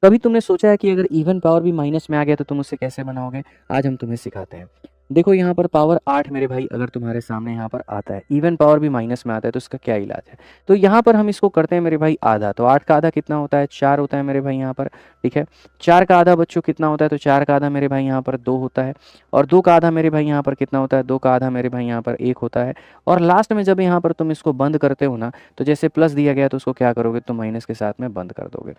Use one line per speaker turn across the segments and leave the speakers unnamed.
कभी तुमने सोचा है कि अगर इवन पावर भी माइनस में आ गया तो तुम उससे कैसे बनाओगे? आज हम तुम्हें सिखाते हैं। देखो यहाँ पर पावर 8 मेरे भाई अगर तुम्हारे सामने यहाँ पर आता है, इवन पावर भी माइनस में आता है, तो इसका क्या इलाज है? तो यहाँ पर हम इसको करते हैं मेरे भाई आधा। तो 8 का आधा कितना होता है? 4 होता है मेरे भाई यहाँ पर, ठीक है। 4 का आधा बच्चों कितना होता है? तो 4 का आधा मेरे भाई यहाँ पर 2 होता है। और 2 का आधा मेरे भाई यहाँ पर कितना होता है? 2 का आधा मेरे भाई यहाँ पर 1 होता है। और लास्ट में जब यहाँ पर तुम इसको बंद करते हो ना, तो जैसे प्लस दिया गया तो उसको क्या करोगे? तो माइनस के साथ में बंद कर दोगे।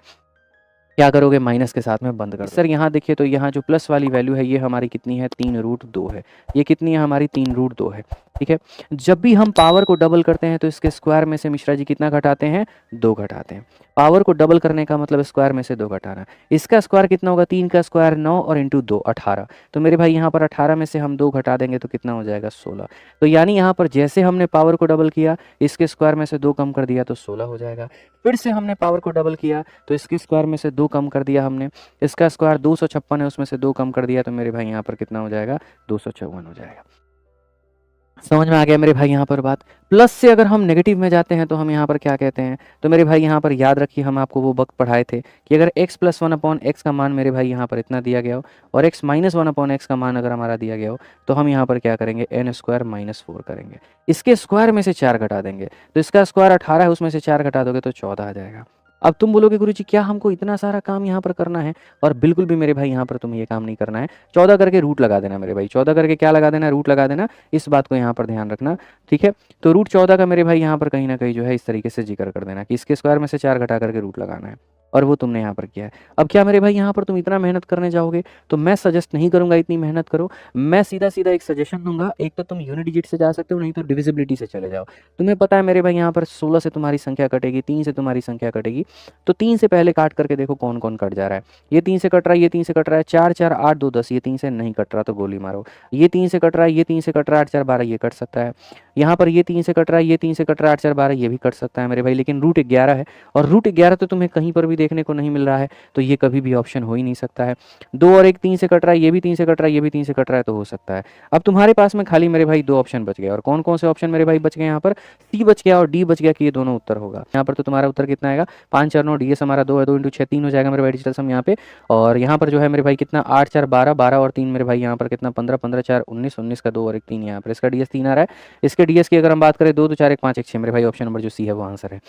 क्या करोगे? माइनस के साथ में बंद कर दो। सर यहाँ देखिए, तो यहाँ जो प्लस वाली वैल्यू है ये हमारी कितनी है? 3√2 है। ये कितनी है हमारी? 3√2 है, ठीक है। जब भी हम पावर को डबल करते हैं तो इसके स्क्वायर में से मिश्रा जी कितना घटाते हैं? 2 घटाते हैं। पावर को डबल करने का मतलब स्क्वायर में से 2 घटाना। इसका स्क्वायर कितना होगा? 3 का स्क्वायर 9 और इंटू 2 18। तो मेरे भाई यहाँ पर 18 में से हम 2 घटा देंगे तो कितना हो जाएगा? 16। तो यानी यहाँ पर जैसे हमने पावर को डबल किया, इसके स्क्वायर में से 2 कम कर दिया तो 16 हो जाएगा। फिर से हमने पावर को डबल किया तो इसके स्क्वायर में से 2 कम कर दिया हमने, इसका स्क्वायर 256 है, उसमें से 2 कम कर दिया तो मेरे भाई यहाँ पर कितना हो जाएगा? 254 हो जाएगा। समझ में आ गया मेरे भाई यहाँ पर बात? प्लस से अगर हम नेगेटिव में जाते हैं तो हम यहाँ पर क्या कहते हैं? तो मेरे भाई यहाँ पर याद रखिए, हम आपको वो वक्त पढ़ाए थे कि अगर x प्लस 1/x का मान मेरे भाई यहाँ पर इतना दिया गया हो और x माइनस 1/x का मान अगर हमारा दिया गया हो, तो हम यहाँ पर क्या करेंगे? n² - 4 करेंगे। इसके स्क्वायर में से 4 घटा देंगे, तो इसका स्क्वायर 18 है, उसमें से 4 घटा दोगे तो 14 आ जाएगा। अब तुम बोलोगे गुरुजी क्या हमको इतना सारा काम यहाँ पर करना है? और बिल्कुल भी मेरे भाई यहाँ पर तुम्हें ये काम नहीं करना है। 14 करके रूट लगा देना मेरे भाई, 14 करके क्या लगा देना? रूट लगा देना। इस बात को यहाँ पर ध्यान रखना, ठीक है। तो √14 का मेरे भाई यहाँ पर कहीं ना कहीं जो है इस तरीके से जिक्र कर देना कि इसके स्क्वायर में से 4 घटा करके रूट लगाना है, और वो तुमने यहाँ पर किया है। अब क्या मेरे भाई यहाँ पर तुम इतना मेहनत करने जाओगे? तो मैं सजेस्ट नहीं करूंगा इतनी मेहनत करो। मैं सीधा सीधा एक सजेशन दूंगा, एक तो तुम यूनिट डिजिट से जा सकते हो, नहीं तो डिविजिबिलिटी से चले जाओ। तुम्हें पता है मेरे भाई यहाँ पर 16 से तुम्हारी संख्या कटेगी, 3 से तुम्हारी संख्या कटेगी, तो 3 से पहले काट करके देखो कौन कौन कट जा रहा है। ये 3 से कट रहा है, ये 3 से कट रहा है, 4 4 8 2 10, ये 3 से नहीं कट रहा तो गोली मारो। ये 3 से कट रहा है, ये 3 से कट रहा है, 8 4 12, ये कट सकता है। यहाँ पर ये 3 से कट रहा है, ये 3 से कट रहा है, 8 4 12, ये भी कट सकता है मेरे भाई, लेकिन √11 है, और √11 तो तुम्हें कहीं पर भी देखने को नहीं मिल रहा है, तो ये कभी भी ऑप्शन हो ही नहीं सकता है। 2 और 1 3 से कट रहा है, ये भी 3 से कट रहा है, ये भी 3 से कट रहा है, तो हो सकता है। अब तुम्हारे पास में खाली मेरे भाई 2 ऑप्शन बच गए, और कौन कौन से ऑप्शन मेरे भाई बच गए? यहाँ पर सी बच गया और डी बच गया कि ये दोनों उत्तर होगा। यहाँ पर तो तुम्हारा उत्तर कितना आएगा? 5 4 9, डीएस हमारा 2 है, 2 इंटू 6 3 हो जाएगा मेरे भाई डिजिटल सम यहाँ पे। और यहाँ पर जो है मेरे भाई कितना? 8 4 12, 12 और 3 मेरे भाई यहाँ पर कितना? 15 15 4 19, 19 का 2 और 1 3, यहाँ पर इसका डीएस 3 आ रहा है। इसके डीएस की अगर हम बात करें 2 2 4 1 5 1 6, मेरे भाई ऑप्शन नंबर जो सी है वो आंसर है।